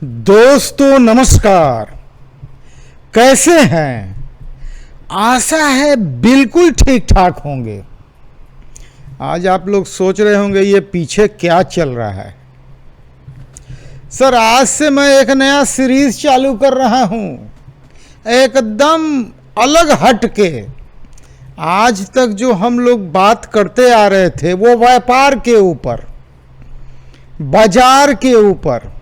दोस्तों नमस्कार। कैसे हैं? आशा है बिल्कुल ठीक ठाक होंगे। आज आप लोग सोच रहे होंगे ये पीछे क्या चल रहा है। सर, आज से मैं एक नया सीरीज चालू कर रहा हूं, एकदम अलग हट के। आज तक जो हम लोग बात करते आ रहे थे वो व्यापार के ऊपर, बाजार के ऊपर।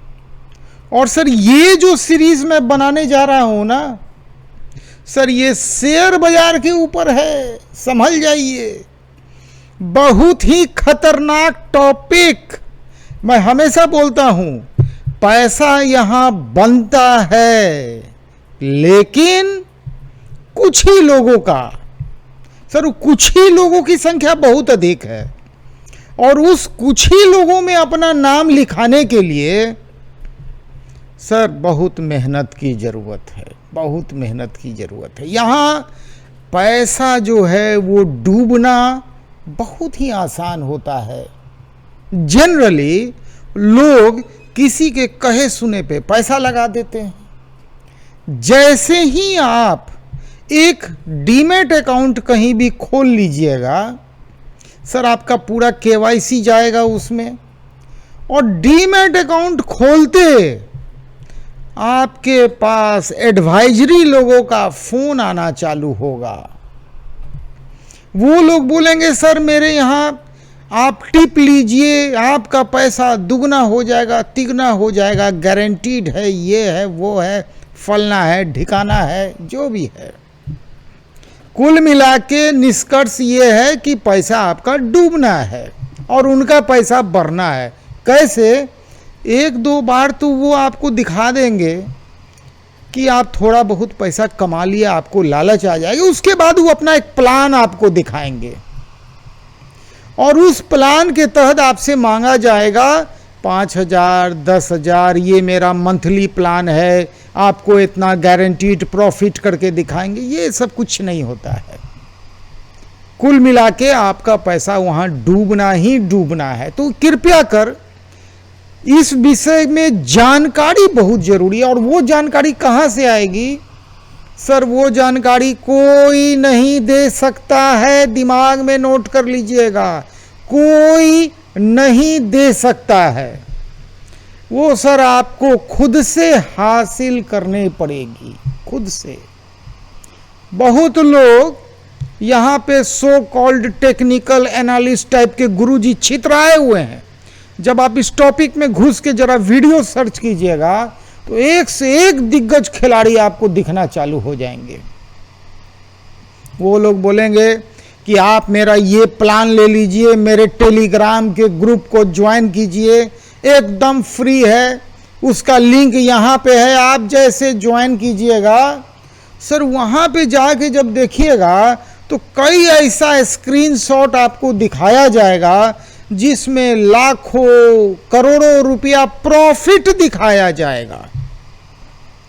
और सर, ये जो सीरीज मैं बनाने जा रहा हूं ना सर, ये शेयर बाजार के ऊपर है। संभल जाइए, बहुत ही खतरनाक टॉपिक। मैं हमेशा बोलता हूं, पैसा यहां बनता है, लेकिन कुछ ही लोगों का। सर, कुछ ही लोगों की संख्या बहुत अधिक है, और उस कुछ ही लोगों में अपना नाम लिखाने के लिए सर बहुत मेहनत की ज़रूरत है, बहुत मेहनत की ज़रूरत है। यहाँ पैसा जो है वो डूबना बहुत ही आसान होता है। जनरली लोग किसी के कहे सुने पे पैसा लगा देते हैं। जैसे ही आप एक डीमैट अकाउंट कहीं भी खोल लीजिएगा सर, आपका पूरा केवाईसी जाएगा उसमें, और डीमैट अकाउंट खोलते आपके पास एडवाइजरी लोगों का फोन आना चालू होगा। वो लोग बोलेंगे सर मेरे यहाँ आप टिप लीजिए, आपका पैसा दुगना हो जाएगा, तिगना हो जाएगा, गारंटीड है, ये है, वो है, फलना है, ठिकाना है, जो भी है। कुल मिला के निष्कर्ष ये है कि पैसा आपका डूबना है और उनका पैसा बढ़ना है। कैसे? एक दो बार तो वो आपको दिखा देंगे कि आप थोड़ा बहुत पैसा कमा लिया, आपको लालच आ जाएगी। उसके बाद वो अपना एक प्लान आपको दिखाएंगे, और उस प्लान के तहत आपसे मांगा जाएगा 5,000, 10,000, ये मेरा मंथली प्लान है, आपको इतना गारंटीड प्रॉफिट करके दिखाएंगे। ये सब कुछ नहीं होता है। कुल मिला के आपका पैसा वहाँ डूबना ही डूबना है। तो कृपया कर इस विषय में जानकारी बहुत जरूरी है। और वो जानकारी कहाँ से आएगी? सर, वो जानकारी कोई नहीं दे सकता है, दिमाग में नोट कर लीजिएगा, कोई नहीं दे सकता है। वो सर आपको खुद से हासिल करनी पड़ेगी, खुद से। बहुत लोग यहाँ पे so called technical analyst type के गुरुजी छितराए हुए हैं। जब आप इस टॉपिक में घुस के जरा वीडियो सर्च कीजिएगा तो एक से एक दिग्गज खिलाड़ी आपको दिखना चालू हो जाएंगे। वो लोग बोलेंगे कि आप मेरा ये प्लान ले लीजिए, मेरे टेलीग्राम के ग्रुप को ज्वाइन कीजिए, एकदम फ्री है, उसका लिंक यहाँ पे है, आप जैसे ज्वाइन कीजिएगा सर, वहाँ पे जाके जब देखिएगा तो कई ऐसा स्क्रीनशॉट आपको दिखाया जाएगा जिसमें लाखों करोड़ों रुपया प्रॉफिट दिखाया जाएगा।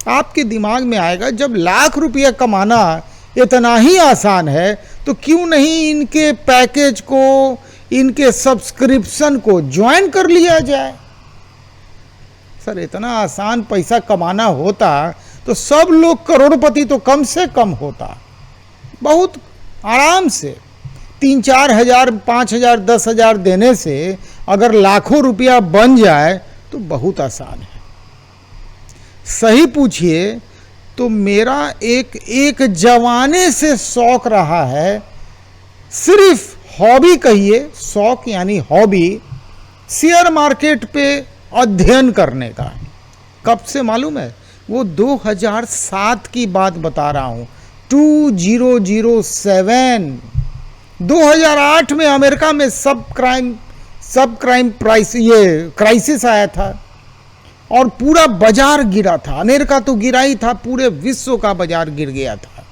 आपके दिमाग में आएगा, जब लाख रुपया कमाना इतना ही आसान है तो क्यों नहीं इनके पैकेज को, इनके सब्सक्रिप्शन को ज्वाइन कर लिया जाए। सर, इतना आसान पैसा कमाना होता तो सब लोग करोड़पति तो कम से कम होता, बहुत आराम से। 3-4 हजार, 5,000, 10,000 देने से अगर लाखों रुपया बन जाए तो बहुत आसान है। सही पूछिए तो मेरा एक जमाने से शौक रहा है, सिर्फ हॉबी कहिए, शौक यानी हॉबी, शेयर मार्केट पे अध्ययन करने का। कब से मालूम है? वो 2007 की बात बता रहा हूँ, 2007। 2008 में अमेरिका में सब क्राइम क्राइसिस आया था और पूरा बाजार गिरा था। अमेरिका तो गिरा ही था, पूरे विश्व का बाजार गिर गया था।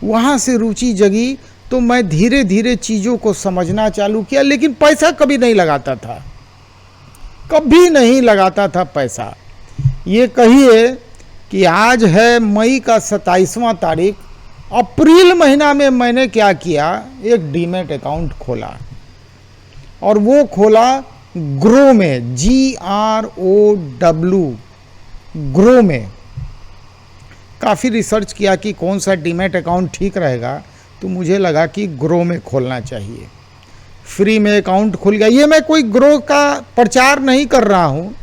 वहाँ से रुचि जगी तो मैं धीरे धीरे चीज़ों को समझना चालू किया, लेकिन पैसा कभी नहीं लगाता था, कभी नहीं लगाता था पैसा। ये कहिए कि आज है मई का 27वां तारीख, अप्रैल महीना में मैंने क्या किया, एक डीमैट अकाउंट खोला, और वो खोला ग्रो में, GROW, ग्रो में काफ़ी रिसर्च किया कि कौन सा डीमैट अकाउंट ठीक रहेगा, तो मुझे लगा कि ग्रो में खोलना चाहिए। फ्री में अकाउंट खुल गया। ये मैं कोई ग्रो का प्रचार नहीं कर रहा हूँ,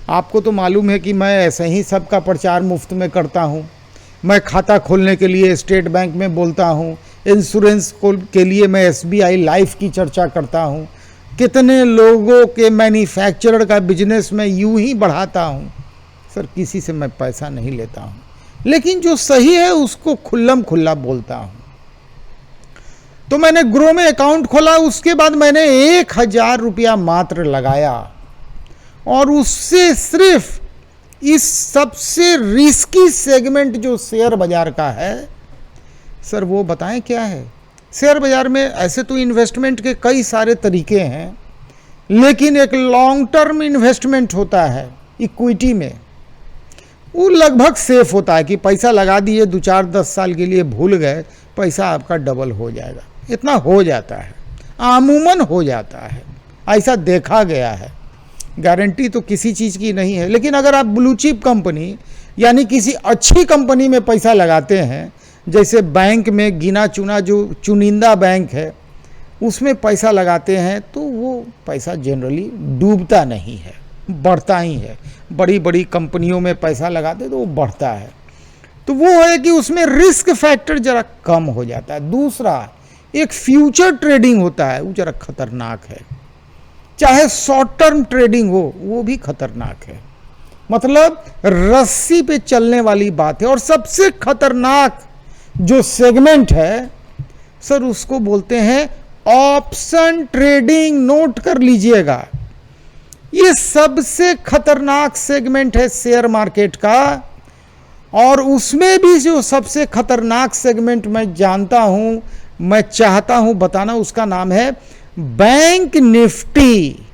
आपको तो मालूम है कि मैं ऐसे ही सबका प्रचार मुफ्त में करता हूँ। मैं खाता खोलने के लिए स्टेट बैंक में बोलता हूँ, इंश्योरेंस के लिए मैं SBI लाइफ की चर्चा करता हूँ, कितने लोगों के मैन्युफैक्चरर का बिजनेस मैं यूं ही बढ़ाता हूँ। सर किसी से मैं पैसा नहीं लेता हूँ, लेकिन जो सही है उसको खुल्लम खुल्ला बोलता हूँ। तो मैंने ग्रो में अकाउंट खोला, उसके बाद मैंने 1000 रुपया मात्र लगाया और उससे सिर्फ इस सबसे रिस्की सेगमेंट जो शेयर बाजार का है, सर वो बताएं क्या है। शेयर बाजार में ऐसे तो इन्वेस्टमेंट के कई सारे तरीके हैं, लेकिन एक लॉन्ग टर्म इन्वेस्टमेंट होता है इक्विटी में, वो लगभग सेफ होता है कि पैसा लगा दिए 2-4-10 साल के लिए, भूल गए, पैसा आपका डबल हो जाएगा। इतना हो जाता है, आमूमन हो जाता है, ऐसा देखा गया है। गारंटी तो किसी चीज़ की नहीं है, लेकिन अगर आप ब्लू चिप कंपनी यानी किसी अच्छी कंपनी में पैसा लगाते हैं, जैसे बैंक में गिना चुना जो चुनिंदा बैंक है उसमें पैसा लगाते हैं, तो वो पैसा जनरली डूबता नहीं है, बढ़ता ही है। बड़ी बड़ी कंपनियों में पैसा लगाते तो वो बढ़ता है, तो वो है कि उसमें रिस्क फैक्टर ज़रा कम हो जाता है। दूसरा, एक फ्यूचर ट्रेडिंग होता है, वो ज़रा खतरनाक है। चाहे शॉर्ट टर्म ट्रेडिंग हो, वो भी खतरनाक है। मतलब रस्सी पे चलने वाली बात है। और सबसे खतरनाक जो सेगमेंट है सर, उसको बोलते हैं ऑप्शन ट्रेडिंग। नोट कर लीजिएगा, ये सबसे खतरनाक सेगमेंट है शेयर मार्केट का। और उसमें भी जो सबसे खतरनाक सेगमेंट मैं जानता हूं, मैं चाहता हूं बताना, उसका नाम है बैंक निफ्टी।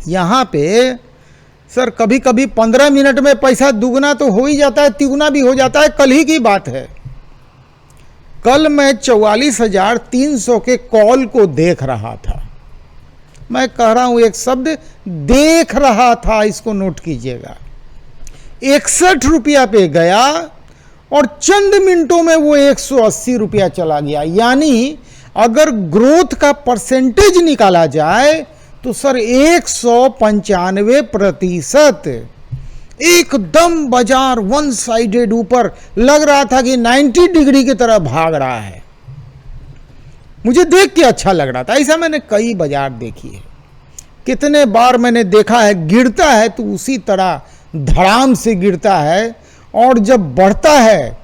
यहां पे सर कभी कभी 15 मिनट में पैसा दुगना तो हो ही जाता है, तिगुना भी हो जाता है। कल ही की बात है, कल मैं 44,300 के कॉल को देख रहा था। मैं कह रहा हूं एक शब्द, देख रहा था, इसको नोट कीजिएगा। 61 रुपया पे गया और चंद मिनटों में वो 180 रुपया चला गया। यानी अगर ग्रोथ का परसेंटेज निकाला जाए तो सर 195%। एकदम बाजार वन साइडेड ऊपर, लग रहा था कि 90 डिग्री की तरह भाग रहा है। मुझे देख के अच्छा लग रहा था। ऐसा मैंने कई बाजार देखी है, कितने बार मैंने देखा है। गिरता है तो उसी तरह धड़ाम से गिरता है, और जब बढ़ता है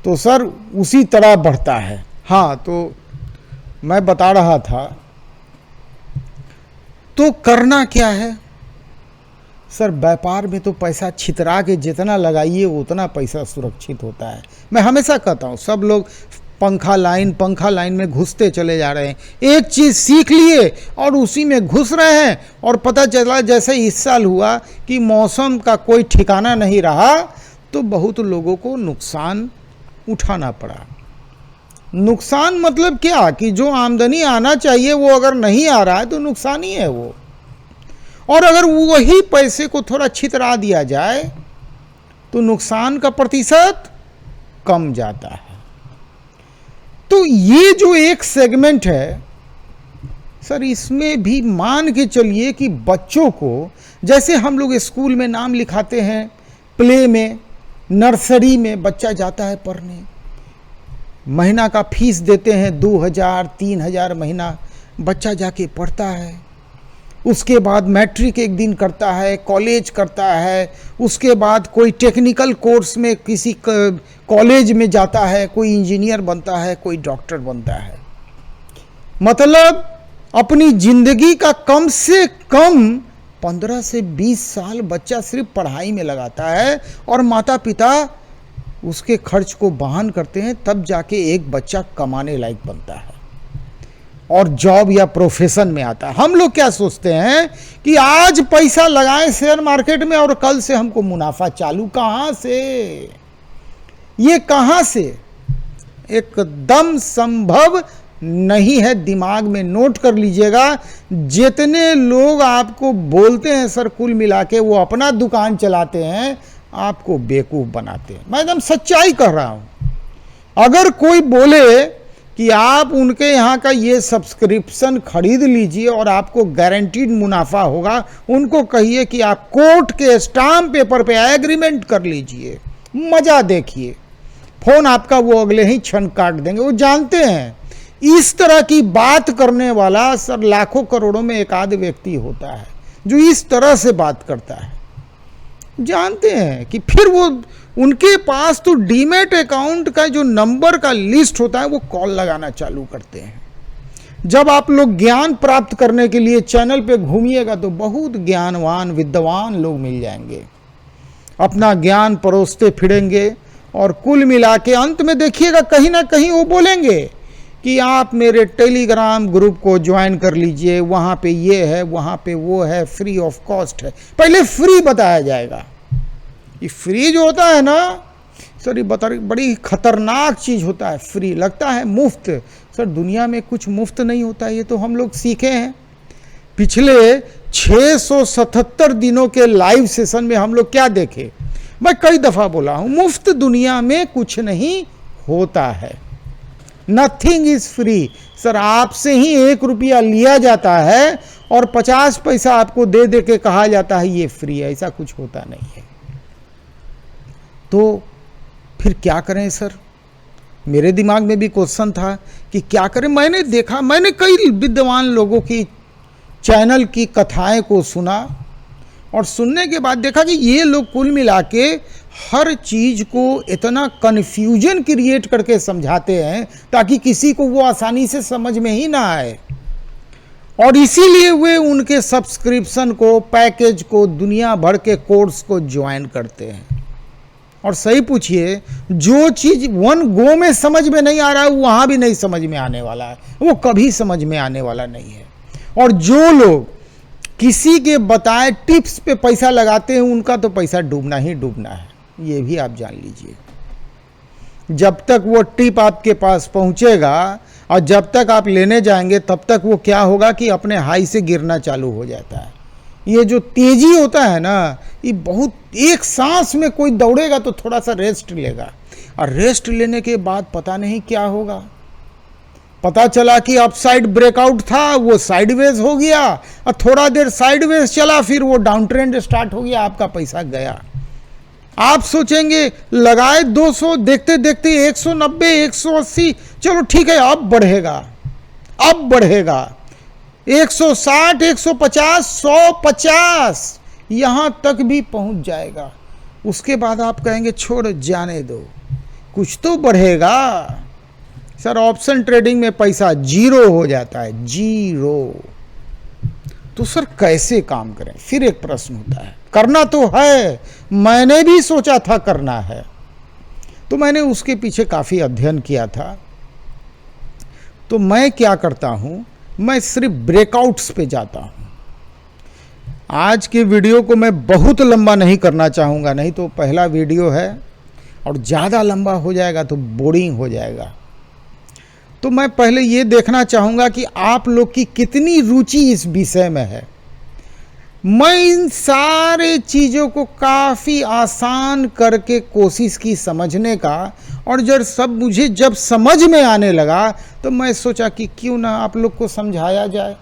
तो सर उसी तरह बढ़ता है। हाँ, तो मैं बता रहा था, तो करना क्या है सर। व्यापार में तो पैसा छितरा के जितना लगाइए उतना पैसा सुरक्षित होता है। मैं हमेशा कहता हूँ, सब लोग पंखा लाइन में घुसते चले जा रहे हैं। एक चीज़ सीख लिए और उसी में घुस रहे हैं, और पता चला जैसे इस साल हुआ कि मौसम का कोई ठिकाना नहीं रहा, तो बहुत लोगों को नुकसान उठाना पड़ा। नुकसान मतलब क्या कि जो आमदनी आना चाहिए वो अगर नहीं आ रहा है तो नुकसान ही है वो। और अगर वही पैसे को थोड़ा छितरा दिया जाए तो नुकसान का प्रतिशत कम जाता है। तो ये जो एक सेगमेंट है सर, इसमें भी मान के चलिए कि बच्चों को, जैसे हम लोग स्कूल में नाम लिखाते हैं, प्ले में, नर्सरी में बच्चा जाता है पढ़ने, महीना का फीस देते हैं 2,000-3,000 महीना, बच्चा जाके पढ़ता है। उसके बाद मैट्रिक एक दिन करता है, कॉलेज करता है, उसके बाद कोई टेक्निकल कोर्स में किसी कॉलेज में जाता है, कोई इंजीनियर बनता है, कोई डॉक्टर बनता है। मतलब अपनी जिंदगी का कम से कम 15 से 20 साल बच्चा सिर्फ पढ़ाई में लगाता है, और माता पिता उसके खर्च को वहन करते हैं, तब जाके एक बच्चा कमाने लायक बनता है और जॉब या प्रोफेशन में आता है। हम लोग क्या सोचते हैं कि आज पैसा लगाएं शेयर मार्केट में और कल से हमको मुनाफा चालू। कहाँ से, ये कहाँ से? एकदम संभव नहीं है, दिमाग में नोट कर लीजिएगा। जितने लोग आपको बोलते हैं सर कुल मिला के वो अपना दुकान चलाते हैं, आपको बेवकूफ़ बनाते हैं। मैं एकदम सच्चाई कह रहा हूँ। अगर कोई बोले कि आप उनके यहाँ का ये सब्सक्रिप्शन खरीद लीजिए और आपको गारंटीड मुनाफा होगा, उनको कहिए कि आप कोर्ट के स्टाम्प पेपर पे एग्रीमेंट कर लीजिए, मज़ा देखिए, फ़ोन आपका वो अगले ही क्षण काट देंगे। वो जानते हैं इस तरह की बात करने वाला सर लाखों करोड़ों में एक आध व्यक्ति होता है जो इस तरह से बात करता है। जानते हैं कि फिर वो उनके पास तो डीमैट अकाउंट का जो नंबर का लिस्ट होता है वो कॉल लगाना चालू करते हैं। जब आप लोग ज्ञान प्राप्त करने के लिए चैनल पे घूमिएगा तो बहुत ज्ञानवान विद्वान लोग मिल जाएंगे, अपना ज्ञान परोसते फिरेंगे और कुल मिला के अंत में देखिएगा कहीं ना कहीं वो बोलेंगे कि आप मेरे टेलीग्राम ग्रुप को ज्वाइन कर लीजिए, वहाँ पे ये है, वहाँ पे वो है, फ्री ऑफ कॉस्ट है। पहले फ्री बताया जाएगा। ये फ्री जो होता है ना सर, ये बड़ी खतरनाक चीज़ होता है। फ्री लगता है मुफ्त, सर दुनिया में कुछ मुफ्त नहीं होता, ये तो हम लोग सीखे हैं। पिछले 677 दिनों के लाइव सेशन में हम लोग क्या देखे, मैं कई दफ़ा बोला हूँ, मुफ्त दुनिया में कुछ नहीं होता है। Nothing is free. सर आपसे ही 1 रुपया लिया जाता है और 50 पैसा आपको दे दे के कहा जाता है ये फ्री है। ऐसा कुछ होता नहीं है। तो फिर क्या करें सर? मेरे दिमाग में भी क्वेश्चन था कि क्या करें। मैंने देखा, मैंने कई विद्वान लोगों की चैनल की कथाएं को सुना और सुनने के बाद देखा कि ये लोग कुल मिला के हर चीज़ को इतना कन्फ्यूजन क्रिएट करके समझाते हैं ताकि किसी को वो आसानी से समझ में ही ना आए, और इसीलिए वे उनके सब्सक्रिप्शन को, पैकेज को, दुनिया भर के कोर्स को ज्वाइन करते हैं। और सही पूछिए, जो चीज़ वन गो में समझ में नहीं आ रहा है वहाँ भी नहीं समझ में आने वाला है, वो कभी समझ में आने वाला नहीं है। और जो लोग किसी के बताए टिप्स पे पैसा लगाते हैं उनका तो पैसा डूबना ही डूबना है, ये भी आप जान लीजिए। जब तक वो टिप आपके पास पहुंचेगा और जब तक आप लेने जाएंगे तब तक वो क्या होगा कि अपने हाई से गिरना चालू हो जाता है। ये जो तेजी होता है ना, ये बहुत, एक सांस में कोई दौड़ेगा तो थोड़ा सा रेस्ट लेगा और रेस्ट लेने के बाद पता नहीं क्या होगा। पता चला कि अपसाइड ब्रेकआउट था, वो साइडवेज हो गया और थोड़ा देर साइडवेज चला, फिर वो डाउन ट्रेंड स्टार्ट हो गया, आपका पैसा गया। आप सोचेंगे लगाए 200, देखते देखते 190, 180, चलो ठीक है अब बढ़ेगा, अब बढ़ेगा 160, 150, 150 यहाँ तक भी पहुँच जाएगा। उसके बाद आप कहेंगे छोड़ जाने दो, कुछ तो बढ़ेगा। सर ऑप्शन ट्रेडिंग में पैसा जीरो हो जाता है, जीरो। तो सर कैसे काम करें? फिर एक प्रश्न होता है। करना तो है, मैंने भी सोचा था करना है, तो मैंने उसके पीछे काफ़ी अध्ययन किया था। तो मैं क्या करता हूँ, मैं सिर्फ ब्रेकआउट्स पे जाता हूँ। आज के वीडियो को मैं बहुत लंबा नहीं करना चाहूँगा, नहीं तो पहला वीडियो है और ज़्यादा लंबा हो जाएगा तो बोरिंग हो जाएगा। तो मैं पहले ये देखना चाहूँगा कि आप लोग की कितनी रुचि इस विषय में है। मैं इन सारे चीज़ों को काफ़ी आसान करके कोशिश की समझने का, और जब समझ में आने लगा तो मैं सोचा कि क्यों ना आप लोग को समझाया जाए।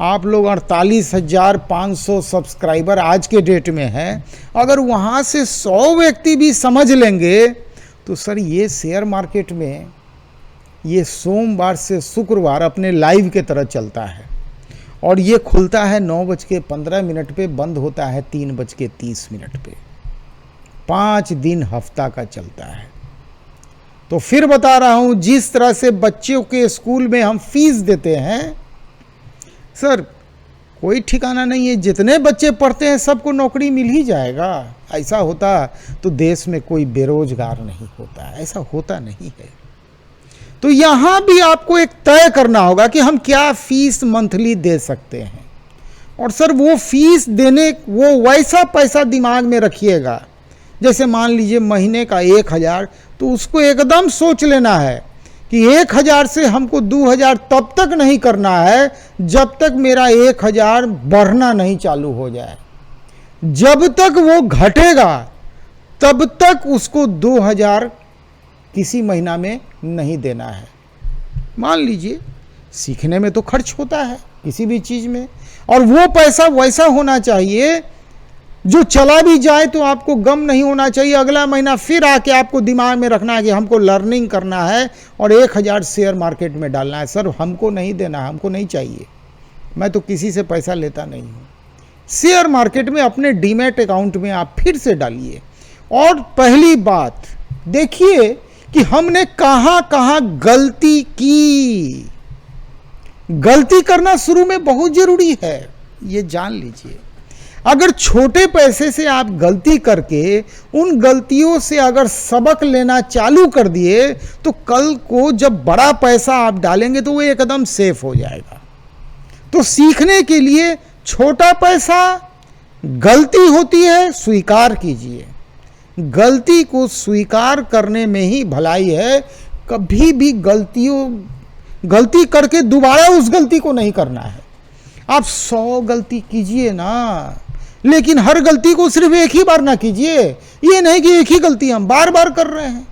आप लोग 48,500 सब्सक्राइबर आज के डेट में हैं, अगर वहाँ से 100 व्यक्ति भी समझ लेंगे तो सर ये शेयर मार्केट में ये सोमवार से शुक्रवार अपने लाइव के तरह चलता है और ये खुलता है 9:15 पे, बंद होता है 3:30 पे। 5 दिन हफ्ता का चलता है। तो फिर बता रहा हूँ, जिस तरह से बच्चों के स्कूल में हम फीस देते हैं, सर कोई ठिकाना नहीं है, जितने बच्चे पढ़ते हैं सबको नौकरी मिल ही जाएगा। ऐसा होता तो देश में कोई बेरोजगार नहीं होता, ऐसा होता नहीं है। तो यहाँ भी आपको एक तय करना होगा कि हम क्या फीस मंथली दे सकते हैं। और सर वो फीस देने, वो वैसा पैसा दिमाग में रखिएगा, जैसे मान लीजिए महीने का 1,000, तो उसको एकदम सोच लेना है कि 1000 से हमको 2000 तब तक नहीं करना है जब तक मेरा 1000 बढ़ना नहीं चालू हो जाए। जब तक वो घटेगा तब तक उसको 2000 किसी महीना में नहीं देना है। मान लीजिए सीखने में तो खर्च होता है किसी भी चीज़ में, और वो पैसा वैसा होना चाहिए जो चला भी जाए तो आपको गम नहीं होना चाहिए। अगला महीना फिर आके आपको दिमाग में रखना है कि हमको लर्निंग करना है और 1000 शेयर मार्केट में डालना है। सर हमको नहीं देना, हमको नहीं चाहिए, मैं तो किसी से पैसा लेता नहीं हूँ। शेयर मार्केट में अपने डीमैट अकाउंट में आप फिर से डालिए। और पहली बात देखिए कि हमने कहाँ कहाँ गलती की। गलती करना शुरू में बहुत जरूरी है, ये जान लीजिए। अगर छोटे पैसे से आप गलती करके उन गलतियों से अगर सबक लेना चालू कर दिए तो कल को जब बड़ा पैसा आप डालेंगे तो वो एकदम सेफ हो जाएगा। तो सीखने के लिए छोटा पैसा, गलती होती है स्वीकार कीजिए। गलती को स्वीकार करने में ही भलाई है। कभी भी गलती करके दोबारा उस गलती को नहीं करना है। आप 100 गलती कीजिए ना, लेकिन हर गलती को सिर्फ एक ही बार ना कीजिए। ये नहीं कि एक ही गलती हम बार बार कर रहे हैं।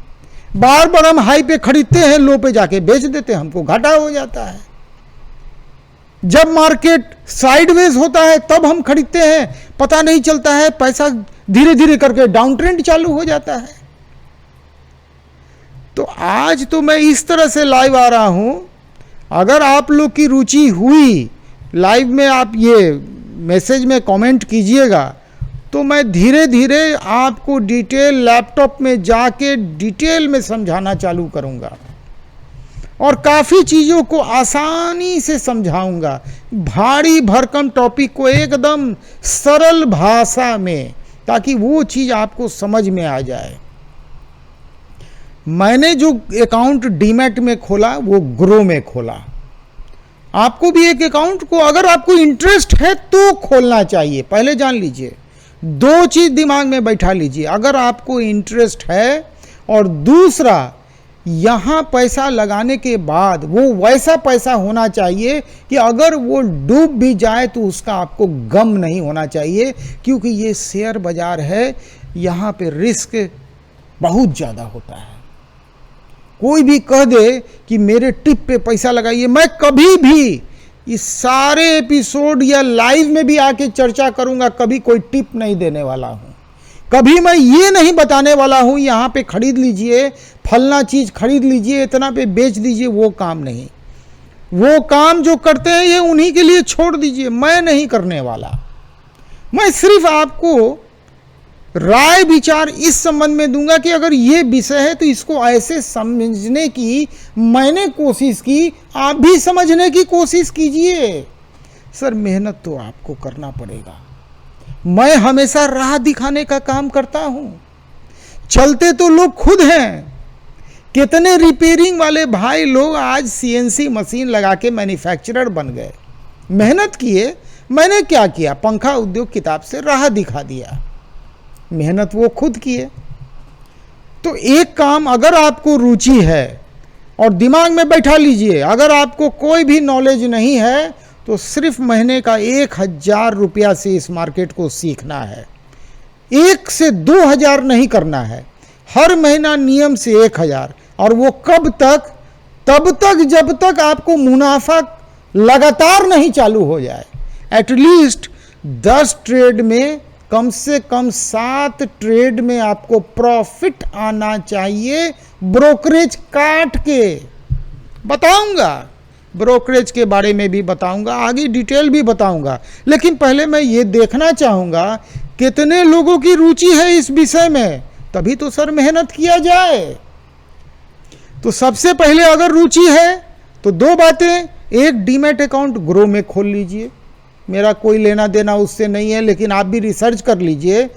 बार बार हम हाई पे खरीदते हैं, लो पे जाके बेच देते हैं, हमको घाटा हो जाता है। जब मार्केट साइडवेज होता है तब हम खरीदते हैं, पता नहीं चलता है, पैसा धीरे धीरे करके डाउन ट्रेंड चालू हो जाता है। तो आज तो मैं इस तरह से लाइव आ रहा हूं। अगर आप लोग की रुचि हुई लाइव में, आप ये मैसेज में कमेंट कीजिएगा तो मैं धीरे धीरे आपको डिटेल लैपटॉप में जाके डिटेल में समझाना चालू करूंगा और काफ़ी चीज़ों को आसानी से समझाऊंगा। भारी भरकम टॉपिक को एकदम सरल भाषा में, ताकि वो चीज़ आपको समझ में आ जाए। मैंने जो अकाउंट डीमैट में खोला वो ग्रो में खोला। आपको भी एक अकाउंट को अगर आपको इंटरेस्ट है तो खोलना चाहिए। पहले जान लीजिए, 2 चीज़ दिमाग में बैठा लीजिए। अगर आपको इंटरेस्ट है और दूसरा यहाँ पैसा लगाने के बाद वो वैसा पैसा होना चाहिए कि अगर वो डूब भी जाए तो उसका आपको गम नहीं होना चाहिए, क्योंकि ये शेयर बाजार है, यहाँ पे रिस्क बहुत ज़्यादा होता है। कोई भी कह दे कि मेरे टिप पे पैसा लगाइए, मैं कभी भी इस सारे एपिसोड या लाइव में भी आके चर्चा करूंगा, कभी कोई टिप नहीं देने वाला हूं। कभी मैं ये नहीं बताने वाला हूं यहाँ पे खरीद लीजिए, फलना चीज़ खरीद लीजिए, इतना पे बेच दीजिए, वो काम नहीं। वो काम जो करते हैं ये उन्हीं के लिए छोड़ दीजिए, मैं नहीं करने वाला। मैं सिर्फ आपको राय विचार इस संबंध में दूंगा कि अगर ये विषय है तो इसको ऐसे समझने की मैंने कोशिश की, आप भी समझने की कोशिश कीजिए। सर मेहनत तो आपको करना पड़ेगा। मैं हमेशा राह दिखाने का काम करता हूं। चलते तो लोग खुद हैं। कितने रिपेयरिंग वाले भाई लोग आज सीएनसी मशीन लगा के मैन्युफैक्चरर बन गए, मेहनत किए। मैंने क्या किया, पंखा उद्योग किताब से राह दिखा दिया, मेहनत वो खुद किए। तो एक काम अगर आपको रुचि है और दिमाग में बैठा लीजिए, अगर आपको कोई भी नॉलेज नहीं है तो सिर्फ महीने का 1000 रुपया से इस मार्केट को सीखना है। 1 से 2000 नहीं करना है, हर महीना नियम से 1000। और वो कब तक, तब तक जब तक आपको मुनाफा लगातार नहीं चालू हो जाए। एटलीस्ट 10 ट्रेड में कम से कम 7 ट्रेड में आपको प्रॉफिट आना चाहिए। ब्रोकरेज काट के बताऊंगा, ब्रोकरेज के बारे में भी बताऊंगा, आगे डिटेल भी बताऊंगा। लेकिन पहले मैं ये देखना चाहूंगा कितने लोगों की रुचि है इस विषय में, तभी तो सर मेहनत किया जाए। तो सबसे पहले अगर रुचि है तो 2 बातें, एक डीमैट अकाउंट ग्रो में खोल लीजिए। मेरा कोई लेना देना उससे नहीं है, लेकिन आप भी रिसर्च कर लीजिए।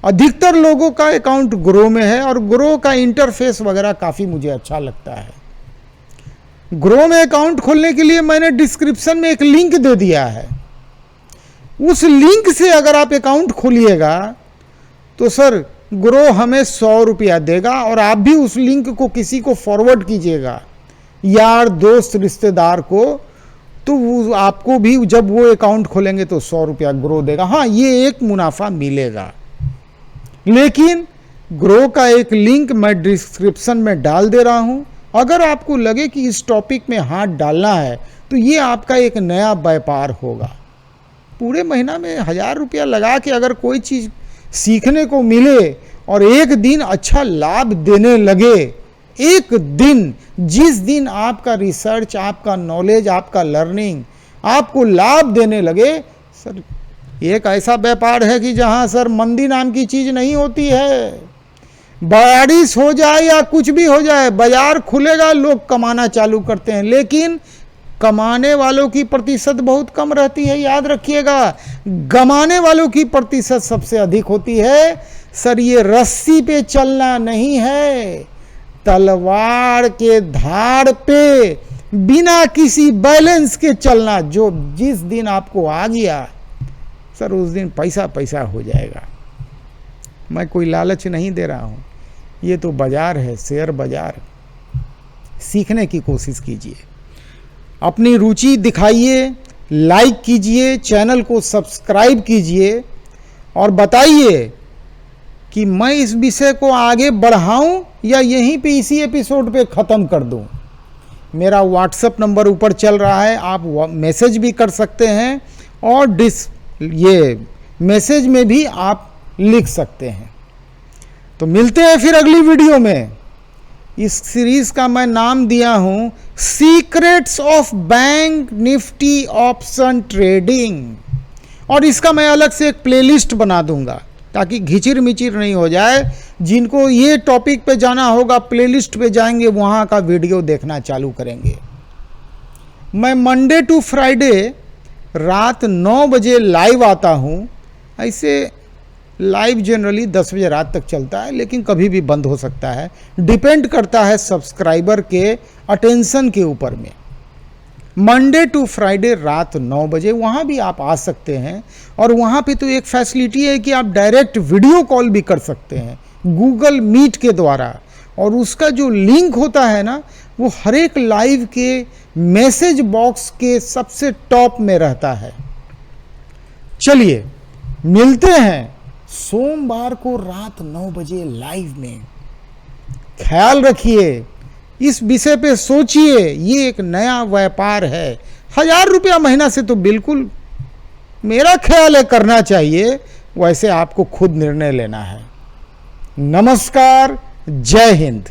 अधिकतर लोगों का अकाउंट ग्रो में है और ग्रो का इंटरफेस वगैरह काफ़ी मुझे अच्छा लगता है। ग्रो में अकाउंट खोलने के लिए मैंने डिस्क्रिप्शन में एक लिंक दे दिया है। उस लिंक से अगर आप अकाउंट खोलिएगा तो सर ग्रो हमें 100 रुपया देगा और आप भी उस लिंक को किसी को फॉरवर्ड कीजिएगा। यार दोस्त रिश्तेदार को, तो वो आपको भी जब वो अकाउंट खोलेंगे तो 100 रुपया ग्रो देगा। हाँ, ये एक मुनाफा मिलेगा, लेकिन ग्रो का एक लिंक मैं डिस्क्रिप्शन में डाल दे रहा हूं। अगर आपको लगे कि इस टॉपिक में हाथ डालना है तो ये आपका एक नया व्यापार होगा। पूरे महीना में 1000 रुपया लगा के अगर कोई चीज़ सीखने को मिले और एक दिन अच्छा लाभ देने लगे, एक दिन, जिस दिन आपका रिसर्च, आपका नॉलेज, आपका लर्निंग आपको लाभ देने लगे, सर एक ऐसा व्यापार है कि जहां सर मंदी नाम की चीज़ नहीं होती है। बारिश हो जाए या कुछ भी हो जाए, बाजार खुलेगा, लोग कमाना चालू करते हैं, लेकिन कमाने वालों की प्रतिशत बहुत कम रहती है। याद रखिएगा, गमाने वालों की प्रतिशत सबसे अधिक होती है। सर ये रस्सी पे चलना नहीं है, तलवार के धार पे बिना किसी बैलेंस के चलना। जो जिस दिन आपको आ गया सर, उस दिन पैसा पैसा हो जाएगा। मैं कोई लालच नहीं दे रहा हूँ, ये तो बाजार है, शेयर बाजार। सीखने की कोशिश कीजिए, अपनी रुचि दिखाइए, लाइक कीजिए, चैनल को सब्सक्राइब कीजिए और बताइए कि मैं इस विषय को आगे बढ़ाऊं या यहीं पे इसी एपिसोड पे ख़त्म कर दूं। मेरा व्हाट्सएप नंबर ऊपर चल रहा है, आप मैसेज भी कर सकते हैं और ये मैसेज में भी आप लिख सकते हैं। तो मिलते हैं फिर अगली वीडियो में। इस सीरीज का मैं नाम दिया हूं secrets of bank Nifty option trading, और इसका मैं अलग से एक प्लेलिस्ट बना दूंगा ताकि घिचिर मिचिर नहीं हो जाए। जिनको ये टॉपिक पे जाना होगा, प्लेलिस्ट पे जाएंगे, वहाँ का वीडियो देखना चालू करेंगे। मैं मंडे टू फ्राइडे रात 9 बजे लाइव आता हूँ। ऐसे लाइव जनरली 10 बजे रात तक चलता है, लेकिन कभी भी बंद हो सकता है, डिपेंड करता है सब्सक्राइबर के अटेंशन के ऊपर में। मंडे टू फ्राइडे रात 9 बजे वहाँ भी आप आ सकते हैं, और वहाँ पे तो एक फैसिलिटी है कि आप डायरेक्ट वीडियो कॉल भी कर सकते हैं गूगल मीट के द्वारा, और उसका जो लिंक होता है ना, वो हर एक लाइव के मैसेज बॉक्स के सबसे टॉप में रहता है। चलिए मिलते हैं सोमवार को रात 9 बजे लाइव में। ख्याल रखिए, इस विषय पे सोचिए, ये एक नया व्यापार है। 1000 रुपया महीना से तो बिल्कुल मेरा ख्याल है करना चाहिए, वैसे आपको खुद निर्णय लेना है। नमस्कार, जय हिंद।